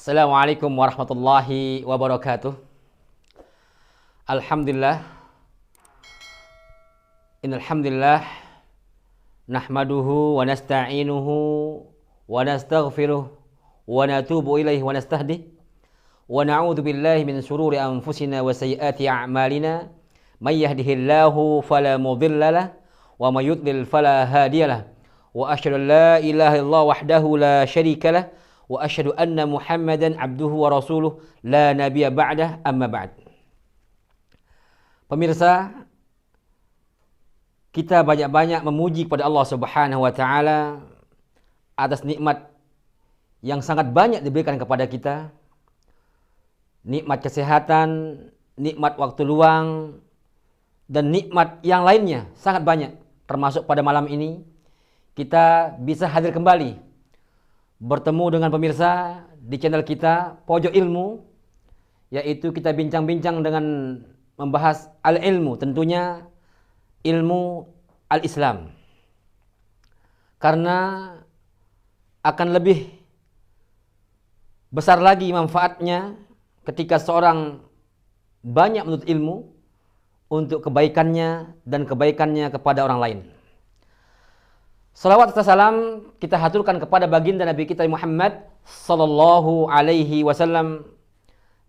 Assalamualaikum warahmatullahi wabarakatuh. Alhamdulillah. Innal hamdalillah nahmaduhu wa nasta'inuhu wa nastaghfiruh wa natubu ilaihi wa nastahdih wa na'udzu billahi min shururi anfusina wa sayyiati a'malina. May yahdihillahu fala mudilla lahu wa may yudlil fala hadiyalah. Wa asyhadu an la ilaha illallah wahdahu la syarika lahu wa asyhadu anna Muhammadan abduhu wa rasuluh la nabiyya ba'dah, amma ba'd. Pemirsa, kita banyak-banyak memuji kepada Allah Subhanahu wa taala atas nikmat yang sangat banyak diberikan kepada kita. Nikmat kesehatan, nikmat waktu luang, dan nikmat yang lainnya sangat banyak. Termasuk pada malam ini kita bisa hadir kembali bertemu dengan pemirsa di channel kita Pojok Ilmu, yaitu kita bincang-bincang dengan membahas al-ilmu, tentunya ilmu al-Islam. Karena akan lebih besar lagi manfaatnya ketika seorang banyak menuntut ilmu untuk kebaikannya dan kebaikannya kepada orang lain. Salawat serta salam kita haturkan kepada baginda Nabi kita Muhammad sallallahu alaihi wasallam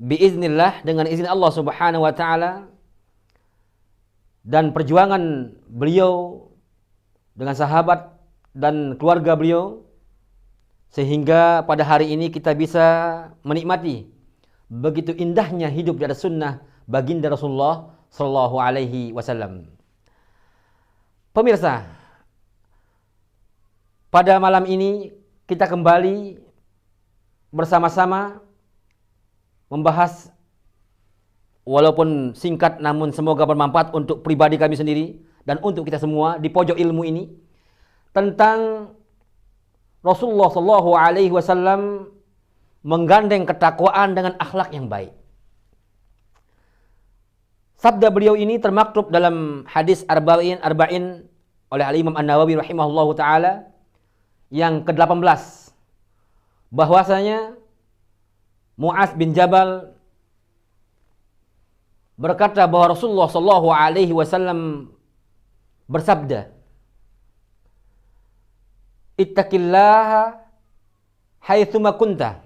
biiznillah, dengan izin Allah Subhanahu wa taala, dan perjuangan beliau dengan sahabat dan keluarga beliau sehingga pada hari ini kita bisa menikmati begitu indahnya hidup di atas sunnah baginda Rasulullah sallallahu alaihi wasallam. Pemirsa, pada malam ini kita kembali bersama-sama membahas, walaupun singkat namun semoga bermanfaat untuk pribadi kami sendiri dan untuk kita semua di Pojok Ilmu ini, tentang Rasulullah sallallahu alaihi wasallam menggandeng ketakwaan dengan akhlak yang baik. Sabda beliau ini termaktub dalam hadis arba'in oleh Al-Imam An-Nawawi rahimahullahu taala yang ke-18, bahwasanya Mu'adz bin Jabal berkata bahwa Rasulullah sallallahu alaihi wasallam bersabda, "Ittaqillaha haitsuma kunta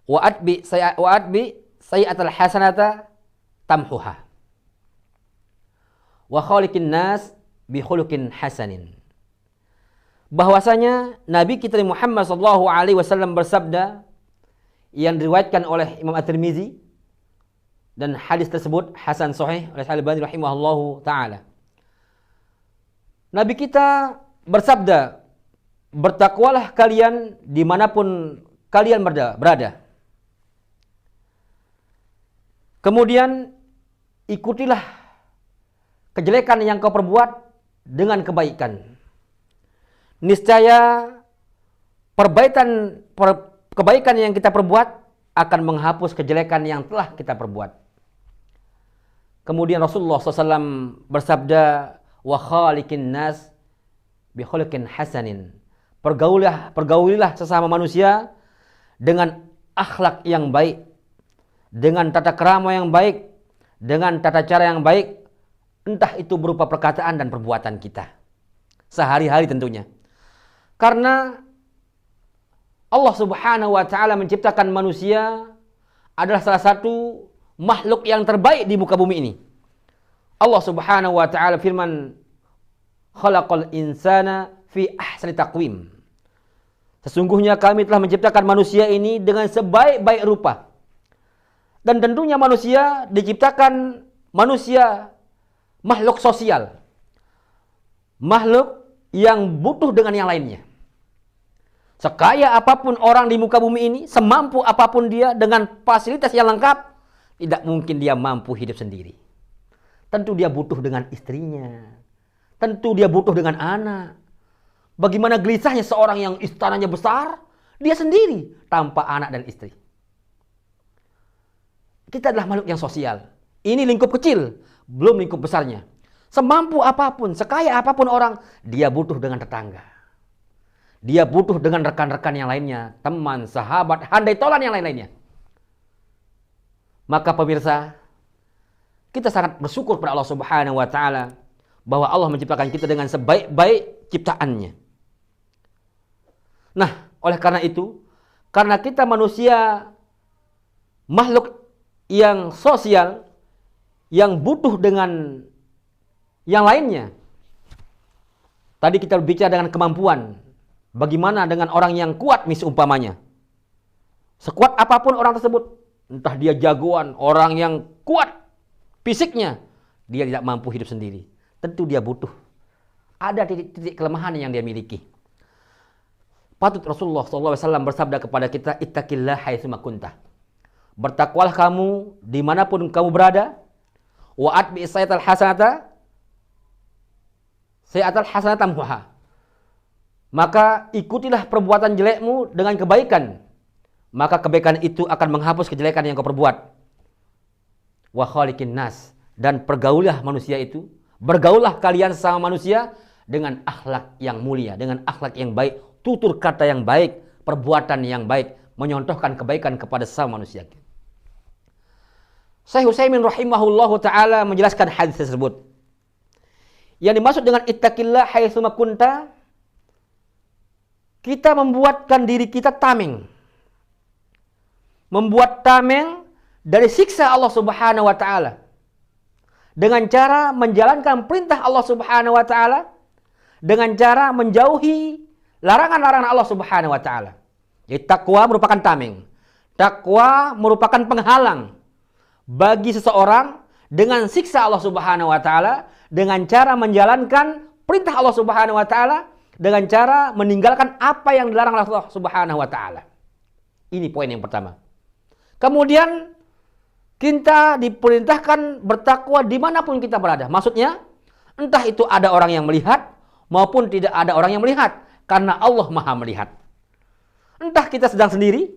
wa atbi sayyi'atal hasanata tamhuha wa khaliqin nas bi khuluqin hasanin." Bahwasanya Nabi kita Muhammad sallallahu alaihi wasallam bersabda, yang diriwayatkan oleh Imam At-Tirmizi, dan hadis tersebut hasan sahih oleh Al-Albani rahimahullahu taala. Nabi kita bersabda, "Bertakwalah kalian dimanapun kalian berada. Kemudian ikutilah kejelekan yang kau perbuat dengan kebaikan. Niscaya kebaikan yang kita perbuat akan menghapus kejelekan yang telah kita perbuat." Kemudian Rasulullah SAW bersabda, "Wa khaliqin nas bi khuluqin hasanin." Pergaulilah sesama manusia dengan akhlak yang baik, dengan tata krama yang baik, dengan tata cara yang baik, entah itu berupa perkataan dan perbuatan kita sehari-hari tentunya. Karena Allah Subhanahu wa taala menciptakan manusia adalah salah satu makhluk yang terbaik di muka bumi ini. Allah Subhanahu wa taala firman, "Khalaqal insana fi ahsani taqwim." Sesungguhnya kami telah menciptakan manusia ini dengan sebaik-baik rupa. Dan tentunya manusia diciptakan makhluk sosial. Makhluk yang butuh dengan yang lainnya. Sekaya apapun orang di muka bumi ini, semampu apapun dia dengan fasilitas yang lengkap, tidak mungkin dia mampu hidup sendiri. Tentu dia butuh dengan istrinya. Tentu dia butuh dengan anak. Bagaimana gelisahnya seorang yang istananya besar, dia sendiri tanpa anak dan istri. Kita adalah makhluk yang sosial. Ini lingkup kecil, belum lingkup besarnya. Semampu apapun, sekaya apapun orang, dia butuh dengan tetangga. Dia butuh dengan rekan-rekan yang lainnya, teman, sahabat, handai tolan yang lain-lainnya. Maka pemirsa, kita sangat bersyukur pada Allah Subhanahu wa taala bahwa Allah menciptakan kita dengan sebaik-baik ciptaannya. Nah, oleh karena itu, karena kita manusia makhluk yang sosial, yang butuh dengan yang lainnya. Tadi kita berbicara dengan kemampuan. Bagaimana dengan orang yang kuat umpamanya? Sekuat apapun orang tersebut, entah dia jagoan, orang yang kuat fisiknya, dia tidak mampu hidup sendiri. Tentu dia butuh. Ada titik-titik kelemahan yang dia miliki. Patut Rasulullah SAW bersabda kepada kita, ittaqillah haitsuma kunta. Bertakwalah kamu dimanapun kamu berada. Wa atbi sayyatal hasanata sayyatal hasanata tamhuha. Maka ikutilah perbuatan jelekmu dengan kebaikan. Maka kebaikan itu akan menghapus kejelekan yang kau perbuat. Wa khaliqin nas, dan pergaulah manusia itu. Bergaullah kalian sama manusia dengan akhlak yang mulia, dengan akhlak yang baik, tutur kata yang baik, perbuatan yang baik, menyontohkan kebaikan kepada sama manusia. Syekh Utsaimin rahimahullahu taala menjelaskan hadis tersebut. Yang dimaksud dengan ittaqillah haitsuma kunta, kita membuatkan diri kita tameng. Membuat tameng dari siksa Allah Subhanahu wa taala. Dengan cara menjalankan perintah Allah Subhanahu wa taala, dengan cara menjauhi larangan-larangan Allah Subhanahu wa taala. Jadi takwa merupakan tameng. Takwa merupakan penghalang bagi seseorang dengan siksa Allah Subhanahu wa taala, dengan cara menjalankan perintah Allah Subhanahu wa taala, dengan cara meninggalkan apa yang dilarang Allah Subhanahu wa taala. Ini poin yang pertama. Kemudian kita diperintahkan bertakwa dimanapun kita berada. Maksudnya, entah itu ada orang yang melihat maupun tidak ada orang yang melihat, karena Allah Maha melihat. Entah kita sedang sendiri,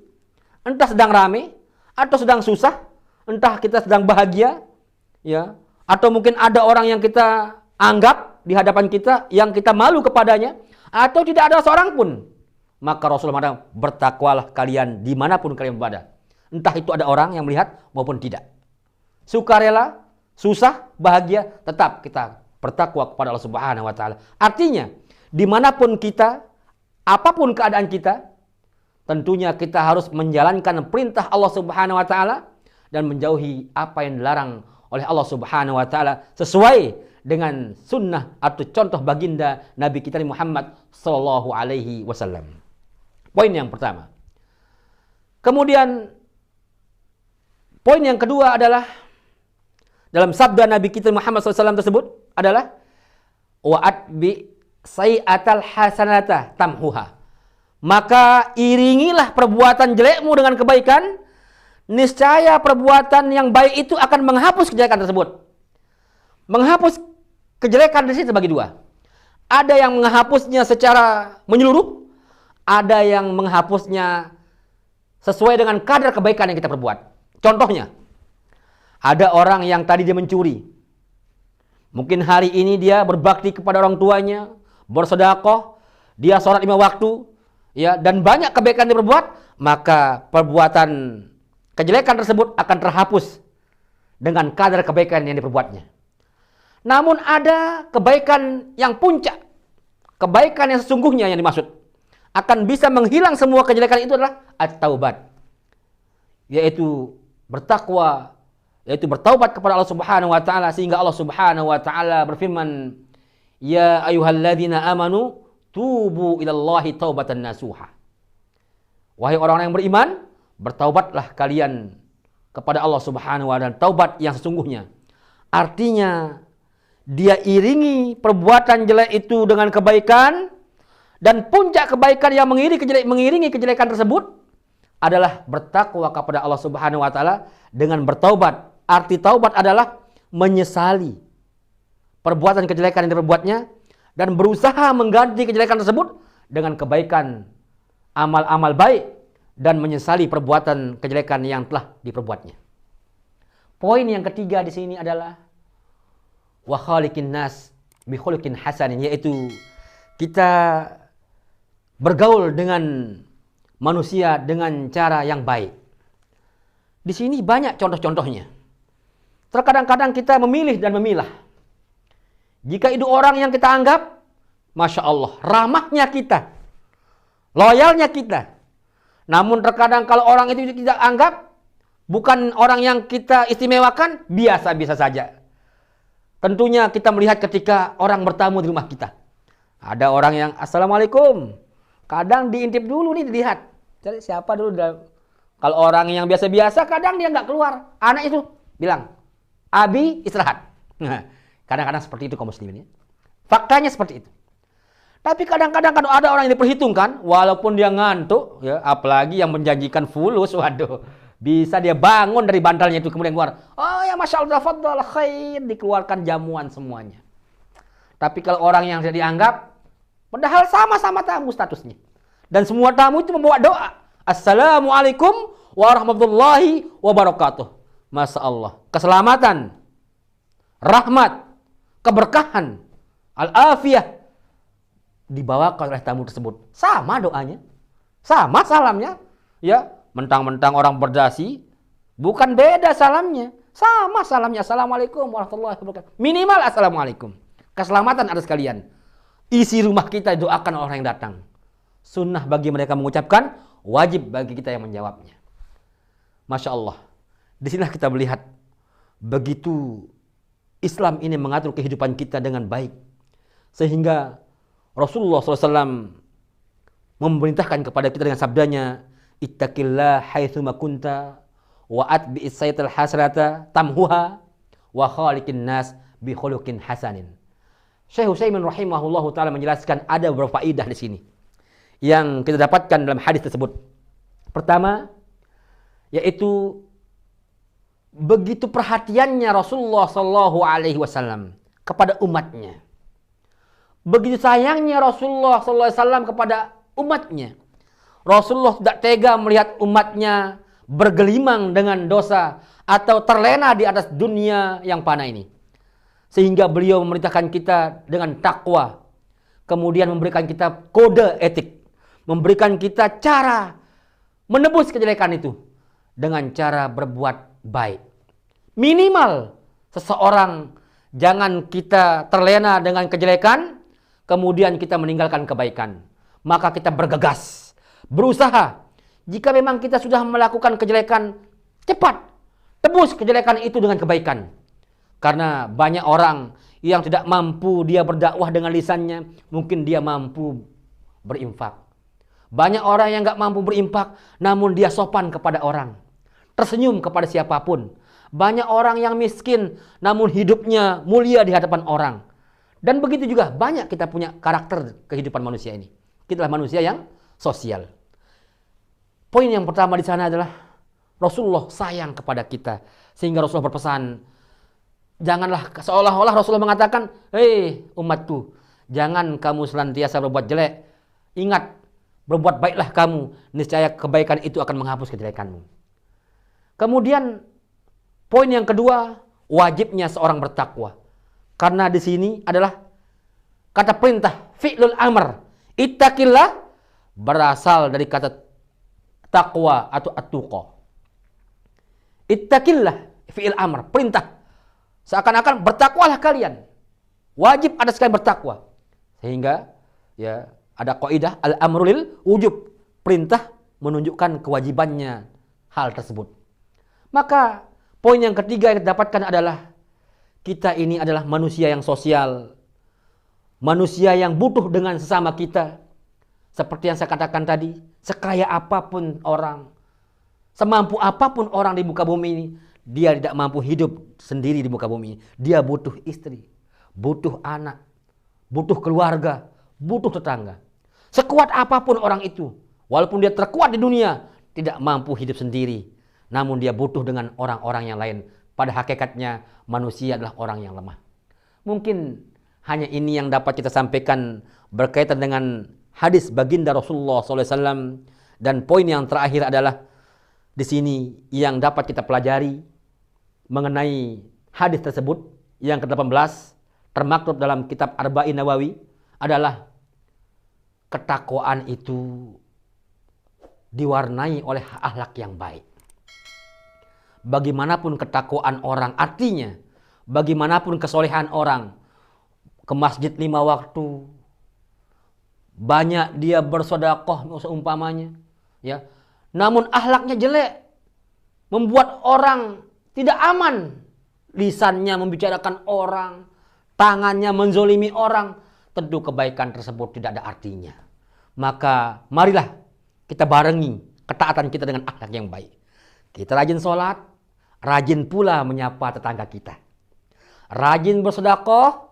entah sedang rame, atau sedang susah, entah kita sedang bahagia, ya, atau mungkin ada orang yang kita anggap di hadapan kita, yang kita malu kepadanya, atau tidak ada seorang pun. Maka Rasulullah mengatakan, bertakwalah kalian dimanapun kalian berada. Entah itu ada orang yang melihat maupun tidak. Sukarela, susah, bahagia, tetap kita bertakwa kepada Allah Subhanahu wa taala. Artinya, dimanapun kita, apapun keadaan kita, tentunya kita harus menjalankan perintah Allah Subhanahu wa taala dan menjauhi apa yang dilarang oleh Allah Subhanahu wa taala sesuai dengan sunnah atau contoh baginda Nabi kita Muhammad sallallahu alaihi wasallam. Poin yang pertama. Kemudian poin yang kedua adalah dalam sabda Nabi kita Muhammad SAW tersebut adalah wa'at bi sayyatal hasanata tamhuha. Maka iringilah perbuatan jelekmu dengan kebaikan, niscaya perbuatan yang baik itu akan menghapus kejelekan tersebut. Menghapus kejelekan di sini terbagi dua. Ada yang menghapusnya secara menyeluruh, ada yang menghapusnya sesuai dengan kadar kebaikan yang kita perbuat. Contohnya, ada orang yang tadi dia mencuri. Mungkin hari ini dia berbakti kepada orang tuanya, bersedekah, dia sholat 5 waktu, ya, dan banyak kebaikan dia perbuat, maka perbuatan kejelekan tersebut akan terhapus dengan kadar kebaikan yang diperbuatnya. Namun ada kebaikan yang puncak, kebaikan yang sesungguhnya yang dimaksud, akan bisa menghilang semua kejelekan itu adalah at-taubat, yaitu bertakwa, yaitu bertaubat kepada Allah Subhanahu wa taala, sehingga Allah Subhanahu wa taala berfirman, ya ayyuhalladzina amanu tubu ilallahi taubatan nasuha. Wahai orang-orang yang beriman, bertaubatlah kalian kepada Allah Subhanahu wa taala, taubat yang sesungguhnya. Artinya dia iringi perbuatan jelek itu dengan kebaikan, dan puncak kebaikan yang mengiringi kejelekan tersebut adalah bertakwa kepada Allah Subhanahu wa taala dengan bertaubat. Arti taubat adalah menyesali perbuatan kejelekan yang diperbuatnya dan berusaha mengganti kejelekan tersebut dengan kebaikan, amal-amal baik, dan menyesali perbuatan kejelekan yang telah diperbuatnya. Poin yang ketiga di sini adalah wa khaliqin nas bi khuluqin hasanin, yaitu kita bergaul dengan manusia dengan cara yang baik. Di sini banyak contoh-contohnya. Terkadang-kadang kita memilih dan memilah. Jika itu orang yang kita anggap, Masya Allah, ramahnya kita, loyalnya kita. Namun terkadang kalau orang itu kita anggap, bukan orang yang kita istimewakan, biasa-biasa saja. Tentunya kita melihat ketika orang bertamu di rumah kita. Ada orang yang Assalamualaikum. Kadang diintip dulu nih, dilihat. Jadi siapa dulu? Kalau orang yang biasa-biasa, kadang dia nggak keluar. Anak itu bilang, Abi istirahat. Nah, kadang-kadang seperti itu kaum muslimin. Faktanya seperti itu. Tapi kadang-kadang kalau ada orang yang diperhitungkan, walaupun dia ngantuk, ya, apalagi yang menjanjikan fulus, waduh, bisa dia bangun dari bantalnya itu kemudian keluar. Oh ya Masya Allah, tafadhal khair, dikeluarkan jamuan semuanya. Tapi kalau orang yang sudah dianggap, padahal sama-sama tamu statusnya. Dan semua tamu itu membawa doa. Assalamualaikum warahmatullahi wabarakatuh. Masya Allah. Keselamatan, rahmat, keberkahan, al-afiyah dibawakan oleh tamu tersebut. Sama doanya, sama salamnya. Ya, mentang-mentang orang berdasi, bukan beda salamnya. Sama salamnya. Assalamualaikum warahmatullahi wabarakatuh. Minimal assalamualaikum. Keselamatan atas kalian. Isi rumah kita doakan orang yang datang. Sunnah bagi mereka mengucapkan, wajib bagi kita yang menjawabnya. Masya Allah. Disinilah kita melihat begitu Islam ini mengatur kehidupan kita dengan baik. Sehingga Rasulullah SAW memerintahkan kepada kita dengan sabdanya, Ittaqillah haitsuma kunta wa atbi'is sayyi'atal hasanata tamhuha wa khaliqin nas bi khuluqin hasanin. Syekh Utsaimin rahimahullahu taala menjelaskan ada beberapa faedah di sini yang kita dapatkan dalam hadis tersebut. Pertama, yaitu begitu perhatiannya Rasulullah sallallahu alaihi wasallam kepada umatnya. Begitu sayangnya Rasulullah sallallahu alaihi wasallam kepada umatnya. Rasulullah tidak tega melihat umatnya bergelimang dengan dosa atau terlena di atas dunia yang fana ini. Sehingga beliau memerintahkan kita dengan takwa. Kemudian memberikan kita kode etik. Memberikan kita cara menebus kejelekan itu dengan cara berbuat baik. Minimal seseorang jangan kita terlena dengan kejelekan, kemudian kita meninggalkan kebaikan. Maka kita bergegas, berusaha. Jika memang kita sudah melakukan kejelekan, cepat tebus kejelekan itu dengan kebaikan. Karena banyak orang yang tidak mampu dia berdakwah dengan lisannya, mungkin dia mampu berinfak. Banyak orang yang nggak mampu berinfak, namun dia sopan kepada orang, tersenyum kepada siapapun. Banyak orang yang miskin, namun hidupnya mulia di hadapan orang. Dan begitu juga banyak kita punya karakter kehidupan manusia ini. Kita adalah manusia yang sosial. Poin yang pertama di sana adalah Rasulullah sayang kepada kita, sehingga Rasulullah berpesan, janganlah seolah-olah Rasulullah mengatakan, hei umatku, jangan kamu senantiasa berbuat jelek. Ingat, berbuat baiklah kamu, niscaya kebaikan itu akan menghapus kejelekanmu. Kemudian poin yang kedua, wajibnya seorang bertakwa. Karena di sini adalah kata perintah, fi'lul amr. Ittaqillah berasal dari kata takwa atau at-tuqa. Ittaqillah, fi'il amr, perintah. Seakan-akan bertakwalah kalian. Wajib ada sekali bertakwa. Sehingga ya ada kaidah al-amru lil wujub. Perintah menunjukkan kewajibannya hal tersebut. Maka poin yang ketiga yang kita dapatkan adalah kita ini adalah manusia yang sosial. Manusia yang butuh dengan sesama kita. Seperti yang saya katakan tadi, sekaya apapun orang, semampu apapun orang di muka bumi ini, dia tidak mampu hidup sendiri di muka bumi ini. Dia butuh istri, butuh anak, butuh keluarga, butuh tetangga. Sekuat apapun orang itu, walaupun dia terkuat di dunia, tidak mampu hidup sendiri. Namun dia butuh dengan orang-orang yang lain. Pada hakikatnya manusia adalah orang yang lemah. Mungkin hanya ini yang dapat kita sampaikan berkaitan dengan hadis baginda Rasulullah SAW. Dan poin yang terakhir adalah di sini yang dapat kita pelajari mengenai hadis tersebut yang ke-18 termaktub dalam kitab Arba'in Nawawi adalah ketakwaan itu diwarnai oleh akhlak yang baik. Bagaimanapun ketakwaan orang, artinya bagaimanapun kesolehan orang, ke masjid 5 waktu, banyak dia bersedekah seumpamanya, ya. Namun akhlaknya jelek, membuat orang tidak aman. Lisannya membicarakan orang, tangannya menzolimi orang, tentu kebaikan tersebut tidak ada artinya. Maka marilah kita barengi ketaatan kita dengan akhlak yang baik. Kita rajin sholat, rajin pula menyapa tetangga kita. Rajin bersedekah,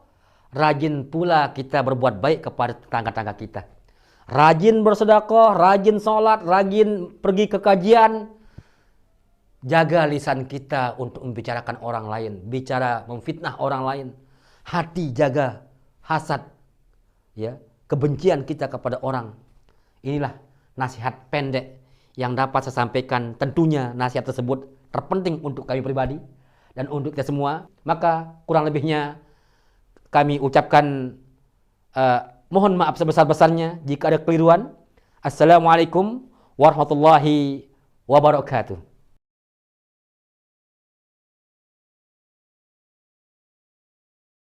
rajin pula kita berbuat baik kepada tetangga-tetangga kita. Rajin bersedekah, rajin sholat, rajin pergi ke kajian. Jaga lisan kita untuk membicarakan orang lain, bicara memfitnah orang lain. Hati jaga hasad, ya, kebencian kita kepada orang. Inilah nasihat pendek yang dapat saya sampaikan. Tentunya nasihat tersebut terpenting untuk kami pribadi dan untuk kita semua. Maka kurang lebihnya kami ucapkan mohon maaf sebesar-besarnya jika ada keliruan. Assalamualaikum warahmatullahi wabarakatuh.